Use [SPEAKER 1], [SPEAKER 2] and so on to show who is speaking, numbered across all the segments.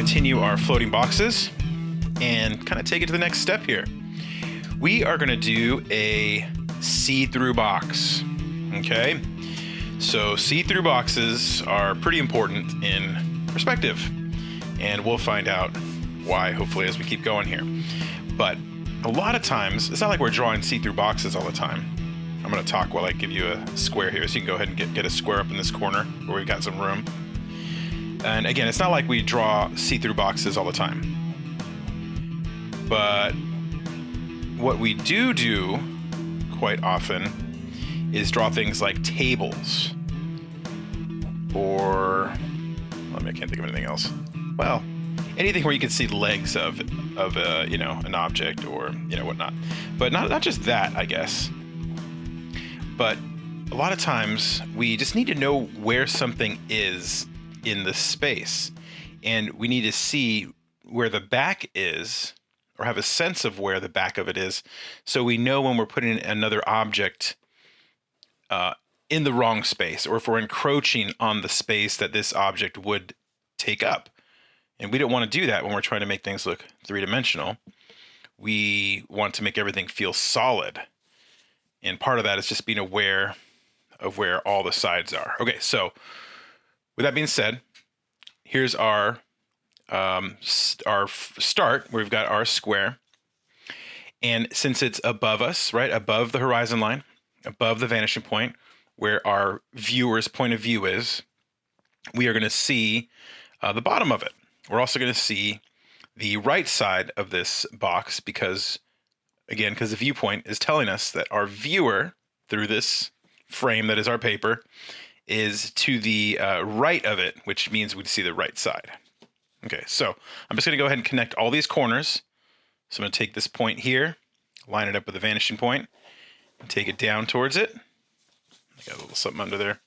[SPEAKER 1] continue our floating boxes and kind of take it to the next step here. We are going to do a see-through box. Okay, so see-through boxes are pretty important in perspective, and we'll find out why hopefully as we keep going here. But a lot of times, it's not like we're drawing see-through boxes all the time. I'm going to talk while I give you a square here, so you can go ahead and get a square up in this corner where we've got some room. And again, it's not like we draw see-through boxes all the time. But what we do quite often is draw things like tables, or I can't think of anything else. Well, anything where you can see the legs of an object or whatnot. But not just that, I guess. But a lot of times we just need to know where something is in the space, and we need to see where the back is, or have a sense of where the back of it is, so we know when we're putting another object in the wrong space, or if we're encroaching on the space that this object would take up. And we don't want to do that when we're trying to make things look three-dimensional. We want to make everything feel solid. And part of that is just being aware of where all the sides are. Okay, so with that being said, here's our start, where we've got our square. And since it's above us, right, above the horizon line, above the vanishing point, where our viewer's point of view is, we are going to see the bottom of it. We're also going to see the right side of this box because the viewpoint is telling us that our viewer, through this frame that is our paper, is to the right of it, which means we'd see the right side. Okay, so I'm just going to go ahead and connect all these corners. So I'm going to take this point here, line it up with the vanishing point, and take it down towards it. I got a little something under there.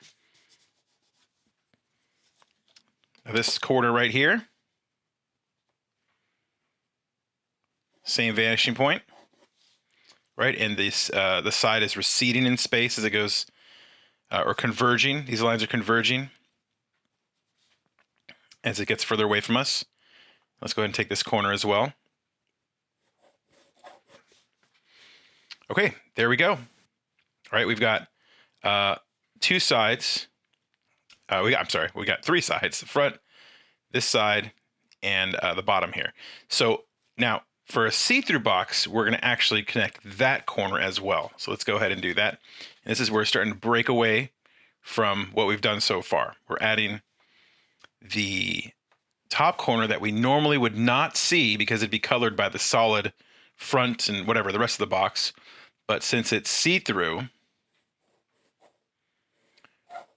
[SPEAKER 1] Now this corner right here, same vanishing point, right? And this the side is receding in space as it goes, or converging. These lines are converging as it gets further away from us. Let's go ahead and take this corner as well. Okay, there we go. All right, we've got two sides. We got three sides: the front, this side, and the bottom here. So now, for a see-through box, we're going to actually connect that corner as well. So let's go ahead and do that. And this is where we're starting to break away from what we've done so far. We're adding the top corner that we normally would not see because it'd be colored by the solid front and whatever, the rest of the box. But since it's see-through,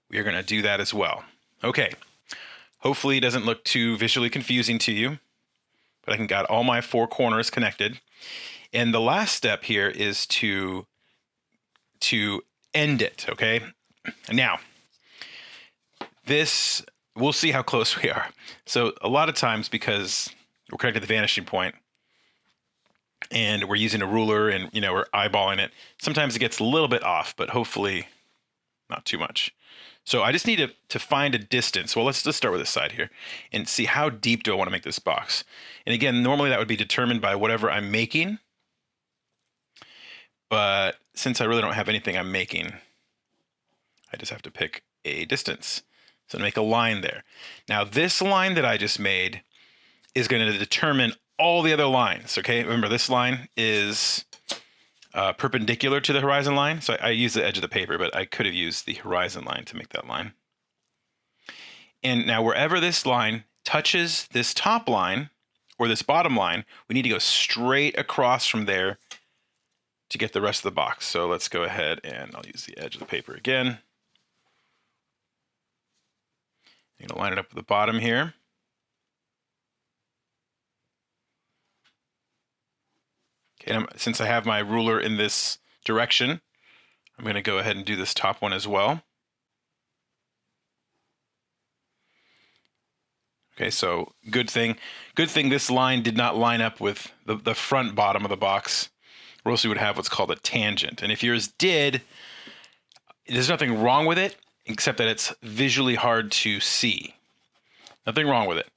[SPEAKER 1] we are going to do that as well. Okay. Hopefully it doesn't look too visually confusing to you, but I can got all my four corners connected. And the last step here is to end it, okay? Now, this, we'll see how close we are. So a lot of times, because we're connected to the vanishing point and we're using a ruler and, we're eyeballing it, sometimes it gets a little bit off, but hopefully not too much. So I just need to find a distance. Well, let's just start with this side here and see how deep do I want to make this box. And again, normally that would be determined by whatever I'm making. But since I really don't have anything I'm making, I just have to pick a distance. So make a line there. Now this line that I just made is going to determine all the other lines, okay? Remember, this line is perpendicular to the horizon line. So I use the edge of the paper, but I could have used the horizon line to make that line. And now wherever this line touches this top line or this bottom line, we need to go straight across from there to get the rest of the box. So let's go ahead and I'll use the edge of the paper again. I'm going to line it up with the bottom here. Okay, and since I have my ruler in this direction, I'm going to go ahead and do this top one as well. Okay, so good thing this line did not line up with the front bottom of the box, or else you would have what's called a tangent. And if yours did, there's nothing wrong with it, except that it's visually hard to see. Nothing wrong with it.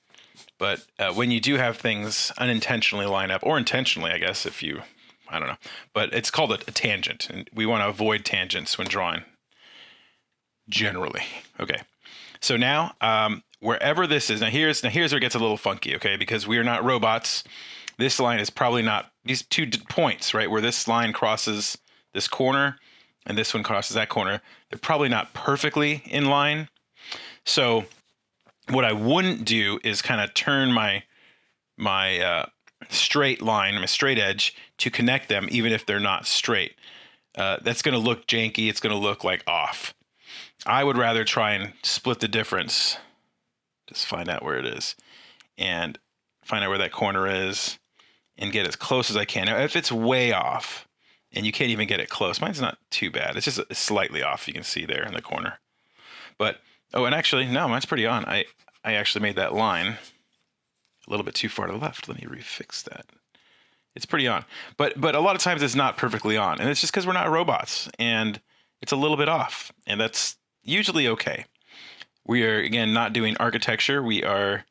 [SPEAKER 1] But when you do have things unintentionally line up, or intentionally, I guess, I don't know, but it's called a tangent, and we want to avoid tangents when drawing, generally. Okay, so now wherever this is, now here's where it gets a little funky, okay, because we are not robots. This line is probably not, these 2 points, right, where this line crosses this corner and this one crosses that corner, they're probably not perfectly in line. So what I wouldn't do is kind of turn my straight line, my straight edge, to connect them, even if they're not straight. That's going to look janky. It's going to look like off. I would rather try and split the difference. Just find out where it is and find out where that corner is and get as close as I can. Now, if it's way off and you can't even get it close, mine's not too bad. It's just slightly off. You can see there in the corner. But, oh, and actually, no, mine's pretty on. I actually made that line a little bit too far to the left. Let me refix that. It's pretty on. But a lot of times it's not perfectly on. And it's just because we're not robots. And it's a little bit off. And that's usually okay. We are, again, not doing architecture. We are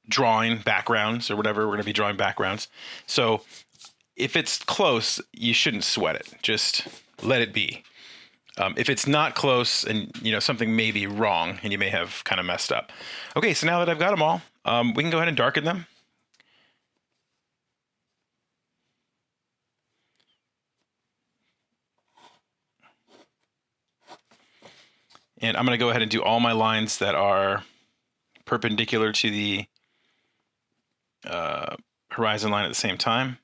[SPEAKER 1] drawing backgrounds or whatever. We're going to be drawing backgrounds. So if it's close, you shouldn't sweat it. Just let it be. If it's not close and, something may be wrong and you may have kind of messed up. Okay, so now that I've got them all, we can go ahead and darken them. And I'm going to go ahead and do all my lines that are perpendicular to the horizon line at the same time.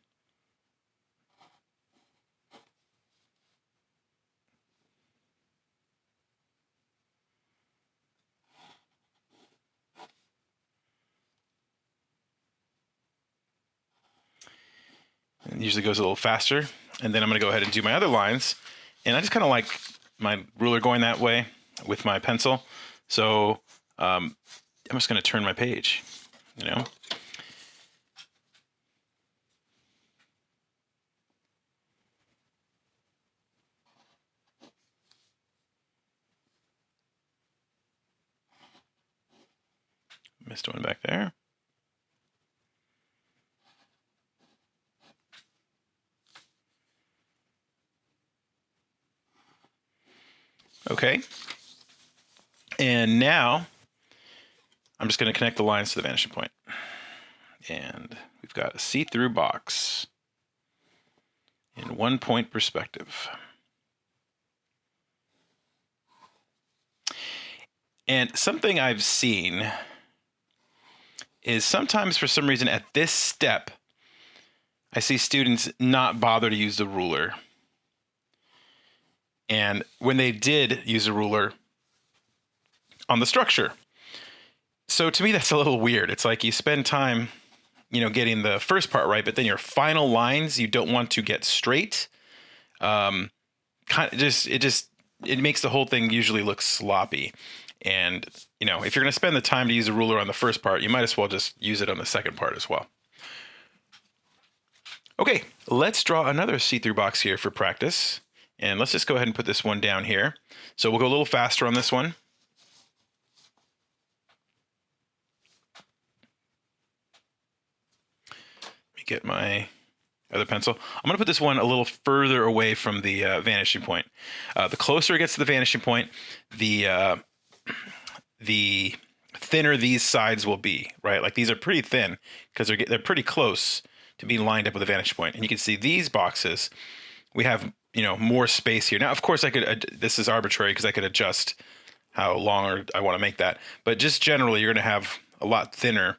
[SPEAKER 1] It usually goes a little faster. And then I'm going to go ahead and do my other lines. And I just kind of like my ruler going that way with my pencil. So I'm just going to turn my page, Missed one back there. Okay. And now I'm just going to connect the lines to the vanishing point. And we've got a see-through box in 1-point perspective. And something I've seen is sometimes for some reason at this step, I see students not bother to use the ruler. And when they did use a ruler on the structure. So to me, that's a little weird. It's like you spend time, getting the first part right, but then your final lines, you don't want to get straight. It makes the whole thing usually look sloppy. And, if you're going to spend the time to use a ruler on the first part, you might as well just use it on the second part as well. Okay, let's draw another see-through box here for practice. And let's just go ahead and put this one down here. So we'll go a little faster on this one. Let me get my other pencil. I'm going to put this one a little further away from the vanishing point. The closer it gets to the vanishing point, the thinner these sides will be, right? Like these are pretty thin because they're pretty close to being lined up with the vanishing point. And you can see these boxes, we have more space here. Now, of course, this is arbitrary because I could adjust how long I want to make that. But just generally, you're going to have a lot thinner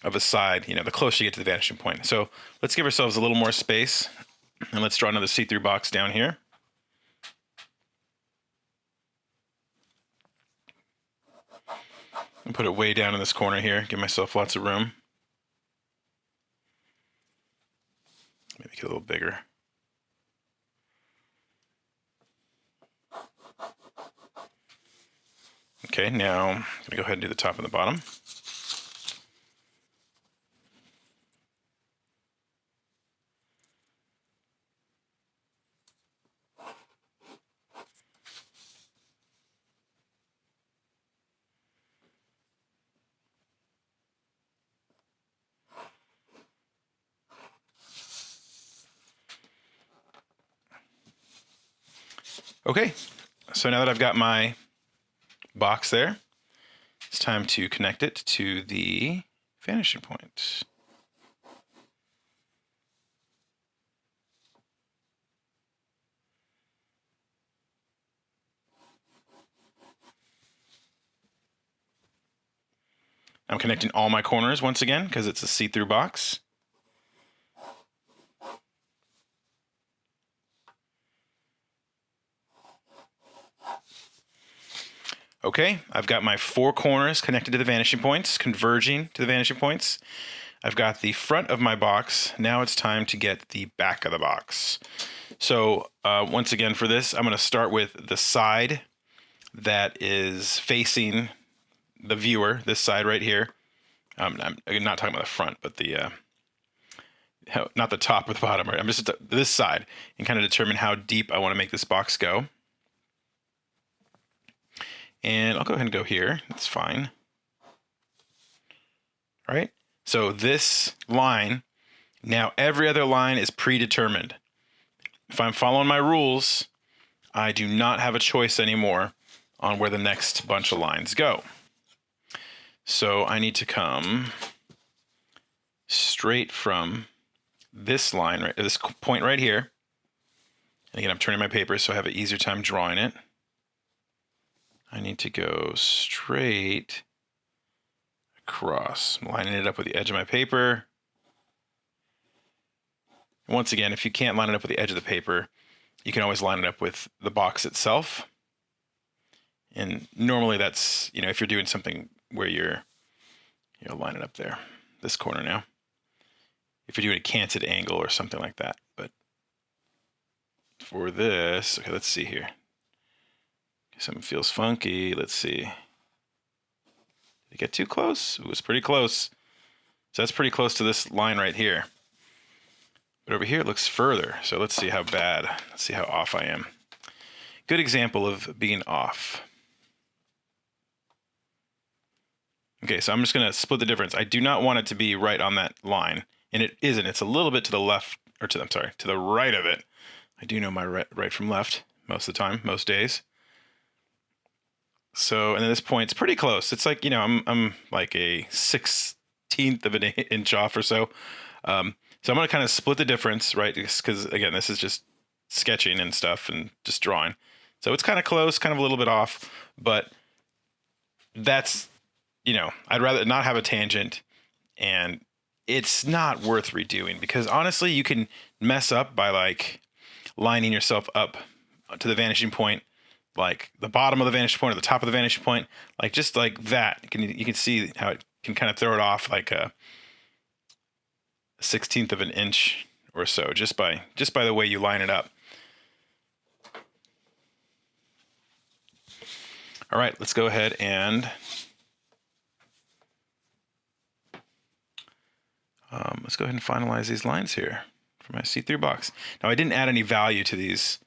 [SPEAKER 1] of a side, the closer you get to the vanishing point. So let's give ourselves a little more space. And let's draw another see-through box down here. And put it way down in this corner here. Give myself lots of room. Maybe get a little bigger. Okay, now I'm going to go ahead and do the top and the bottom. Okay, so now that I've got my box there, it's time to connect it to the vanishing point. I'm connecting all my corners once again because it's a see-through box. Okay, I've got my 4 corners connected to the vanishing points, converging to the vanishing points. I've got the front of my box. Now it's time to get the back of the box. So once again for this, I'm going to start with the side that is facing the viewer, this side right here. I'm not talking about the front, but the not the top or the bottom. Right? I'm just this side and kind of determine how deep I want to make this box go. And I'll go ahead and go here. That's fine. All right. So this line, now every other line is predetermined. If I'm following my rules, I do not have a choice anymore on where the next bunch of lines go. So I need to come straight from this line, right, this point right here. And again, I'm turning my paper so I have an easier time drawing it. I need to go straight across. I'm lining it up with the edge of my paper. And once again, if you can't line it up with the edge of the paper, you can always line it up with the box itself. And normally that's, if you're doing something where you're line it up there, this corner now. If you're doing a canted angle or something like that. But for this, okay, let's see here. Something feels funky. Let's see. Did it get too close? It was pretty close. So that's pretty close to this line right here. But over here it looks further. So let's see how bad. Let's see how off I am. Good example of being off. Okay, so I'm just going to split the difference. I do not want it to be right on that line. And it isn't. It's a little bit to the left, or to the right of it. I do know my right from left most of the time, most days. So, and at this point, it's pretty close. It's like, I'm like a 16th of an inch off or so. So I'm going to kind of split the difference, right? Because, again, this is just sketching and stuff and just drawing. So it's kind of close, kind of a little bit off. But that's, I'd rather not have a tangent. And it's not worth redoing because, honestly, you can mess up by, like, lining yourself up to the vanishing point, like the bottom of the vanishing point or the top of the vanishing point, like just like that. You can see how it can kind of throw it off like a 16th of an inch or so just by the way you line it up. All right, let's go ahead and finalize these lines here for my see-through box. Now I didn't add any value to these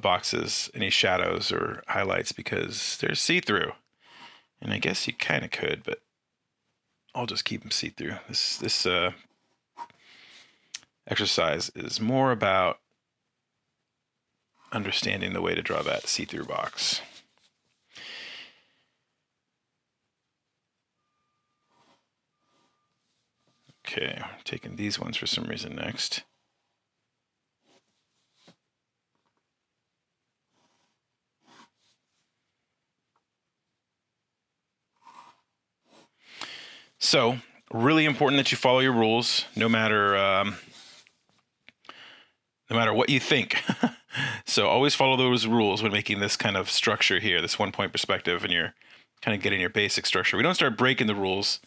[SPEAKER 1] boxes, any shadows or highlights because they're see-through. And I guess you kind of could, but I'll just keep them see-through. This exercise is more about understanding the way to draw that see-through box. Okay, I'm taking these ones for some reason next. So, really important that you follow your rules, no matter what you think. So always follow those rules when making this kind of structure here, this one-point perspective, and you're kind of getting your basic structure. We don't start breaking the rules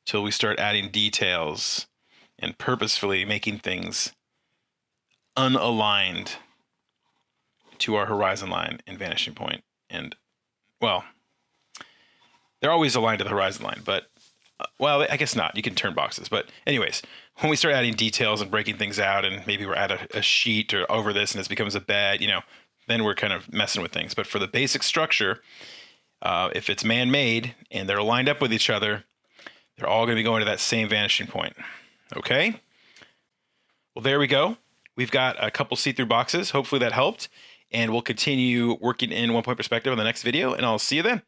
[SPEAKER 1] till we start adding details and purposefully making things unaligned to our horizon line and vanishing point. And, well, they're always aligned to the horizon line, but well, I guess not. You can turn boxes. But anyways, when we start adding details and breaking things out and maybe we're at a sheet or over this and this becomes a bed, then we're kind of messing with things. But for the basic structure, if it's man-made and they're lined up with each other, they're all going to be going to that same vanishing point. Okay? Well, there we go. We've got a couple see-through boxes. Hopefully that helped. and we'll continue working in one point perspective on the next video, and I'll see you then.